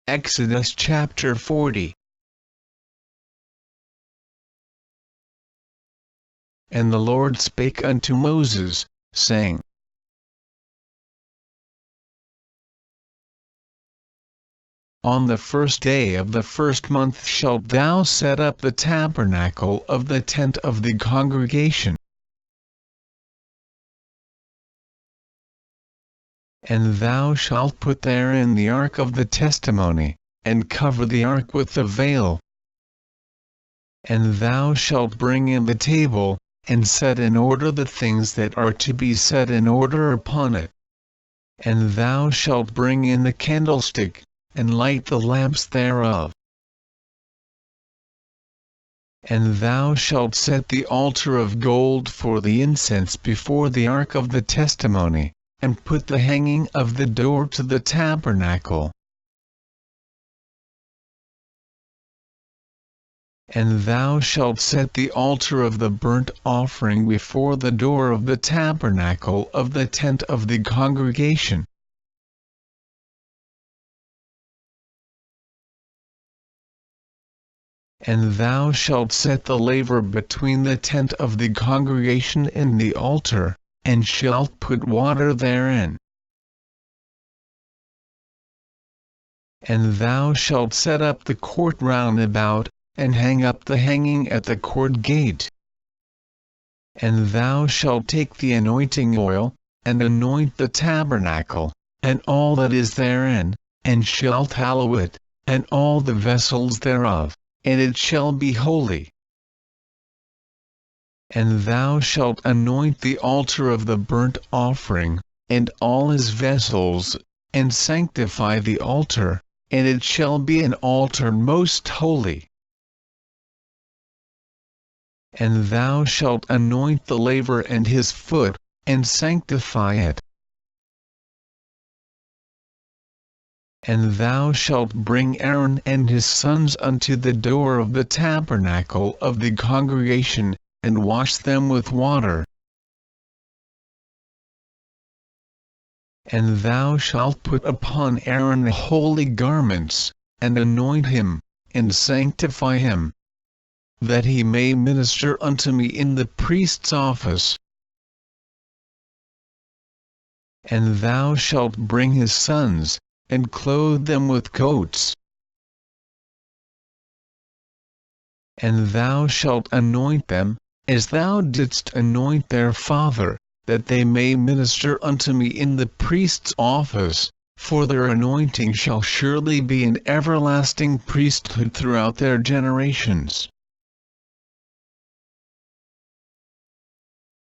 Exodus chapter 40. And the Lord spake unto Moses, saying, On the first day of the first month shalt thou set up the tabernacle of the tent of the congregation. And thou shalt put therein the ark of the testimony, and cover the ark with the veil. And thou shalt bring in the table, and set in order the things that are to be set in order upon it. And thou shalt bring in the candlestick, and light the lamps thereof. And thou shalt set the altar of gold for the incense before the ark of the testimony, and put the hanging of the door to the tabernacle. And thou shalt set the altar of the burnt offering before the door of the tabernacle of the tent of the congregation. And thou shalt set the laver between the tent of the congregation and the altar, and shalt put water therein. And thou shalt set up the court round about, and hang up the hanging at the court gate. And thou shalt take the anointing oil, and anoint the tabernacle, and all that is therein, and shalt hallow it, and all the vessels thereof, and it shall be holy. And thou shalt anoint the altar of the burnt offering, and all his vessels, and sanctify the altar, and it shall be an altar most holy. And thou shalt anoint the laver and his foot, and sanctify it. And thou shalt bring Aaron and his sons unto the door of the tabernacle of the congregation, and wash them with water. And thou shalt put upon Aaron holy garments, and anoint him, and sanctify him, that he may minister unto me in the priest's office. And thou shalt bring his sons, and clothe them with coats. And thou shalt anoint them, as thou didst anoint their father, that they may minister unto me in the priest's office, for their anointing shall surely be an everlasting priesthood throughout their generations.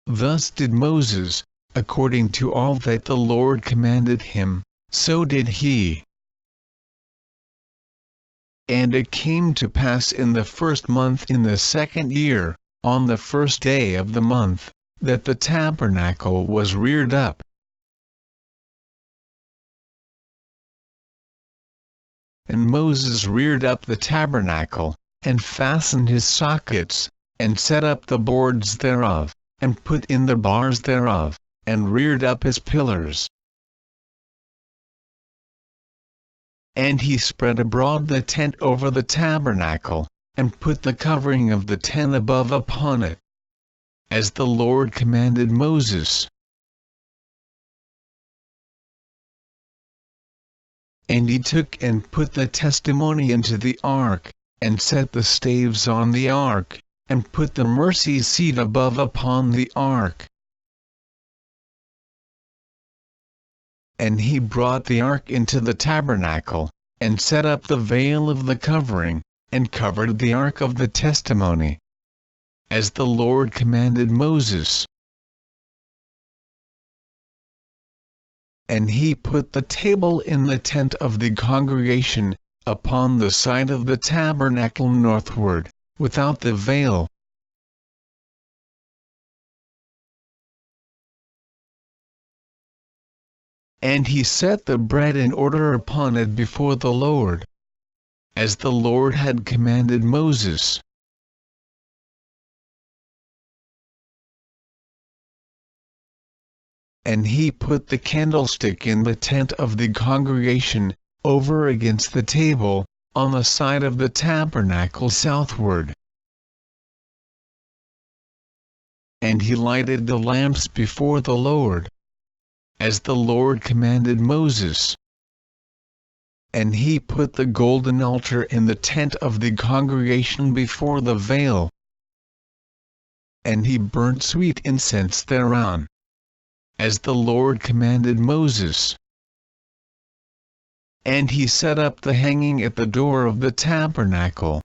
Thus did Moses, according to all that the Lord commanded him, so did he. And it came to pass in the first month in the second year, on the first day of the month, that the tabernacle was reared up. And Moses reared up the tabernacle, and fastened his sockets, and set up the boards thereof, and put in the bars thereof, and reared up his pillars. And he spread abroad the tent over the tabernacle, and put the covering of the tent above upon it, as the Lord commanded Moses. And he took and put the testimony into the ark, and set the staves on the ark, and put the mercy seat above upon the ark. And he brought the ark into the tabernacle, and set up the veil of the covering, and covered the ark of the testimony, as the Lord commanded Moses. And he put the table in the tent of the congregation, upon the side of the tabernacle northward, without the veil. And he set the bread in order upon it before the Lord, as the Lord had commanded Moses. And he put the candlestick in the tent of the congregation, over against the table, on the side of the tabernacle southward. And he lighted the lamps before the Lord, as the Lord commanded Moses. And he put the golden altar in the tent of the congregation before the veil. And he burnt sweet incense thereon, as the Lord commanded Moses. And he set up the hanging at the door of the tabernacle.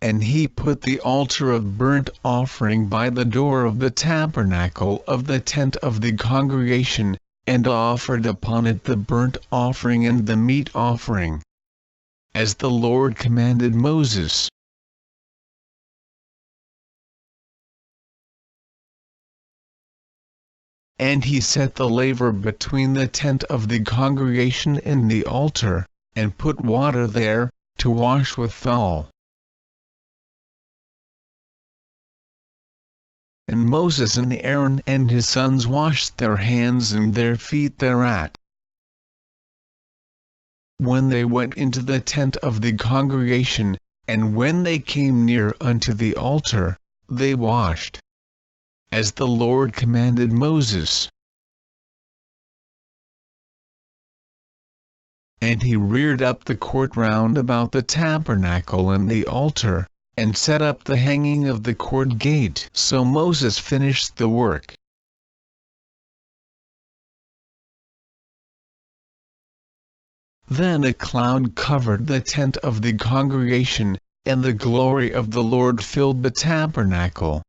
And he put the altar of burnt offering by the door of the tabernacle of the tent of the congregation, and offered upon it the burnt offering and the meat offering, as the Lord commanded Moses. And he set the laver between the tent of the congregation and the altar, and put water there, to wash withal. And Moses and Aaron and his sons washed their hands and their feet thereat. When they went into the tent of the congregation, and when they came near unto the altar, they washed, as the Lord commanded Moses. And he reared up the court round about the tabernacle and the altar, and set up the hanging of the court gate. So Moses finished the work. Then a cloud covered the tent of the congregation, and the glory of the Lord filled the tabernacle.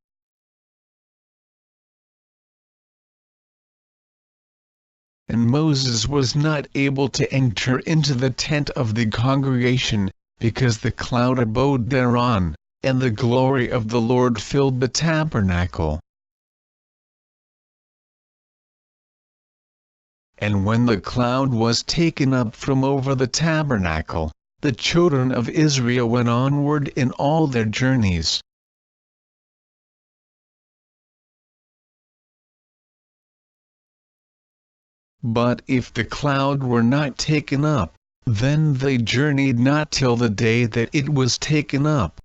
And Moses was not able to enter into the tent of the congregation, because the cloud abode thereon, and the glory of the Lord filled the tabernacle. And when the cloud was taken up from over the tabernacle, the children of Israel went onward in all their journeys. But if the cloud were not taken up, then they journeyed not till the day that it was taken up.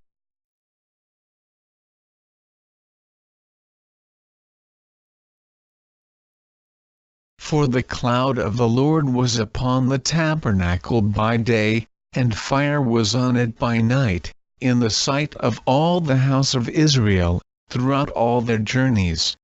For the cloud of the Lord was upon the tabernacle by day, and fire was on it by night, in the sight of all the house of Israel, throughout all their journeys.